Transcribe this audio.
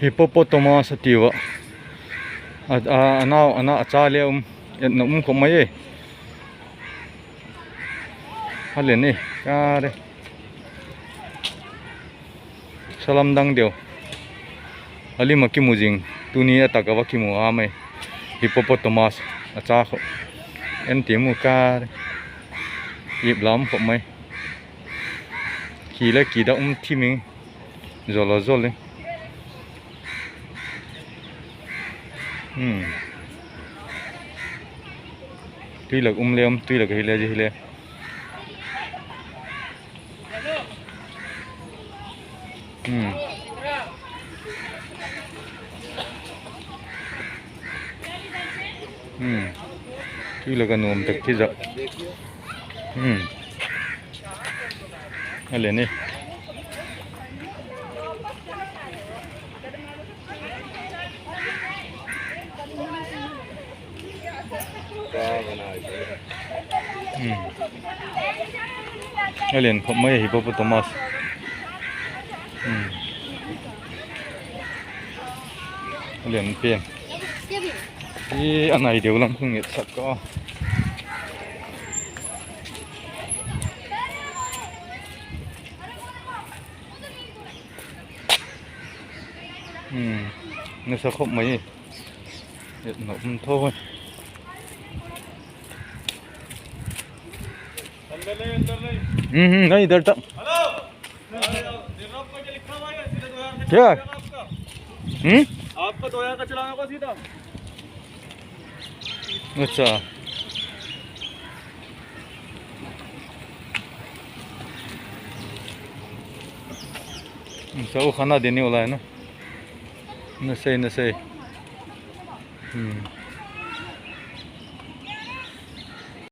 hippopotamus tiwa ana achale no khomai halen ni kare salam dang deu ali maki mujing tuni atakawa ki mu amai hippopotamus acha kho en timu kare yip lam khomai ki la ki da thiming zolo zole tuy là leom tuy là cái hile gì hile tuy là cái nuông thực cái giật cái lên đi alien khomai hippopotamus alien pen anh này đều làm không nghiệp sạch có nó sao không mấy điện nó không thôi नहीं इधर तक क्या आपका 2000 का चलाना होगा सीधा अच्छा सब खाना देने वाला है ना नशे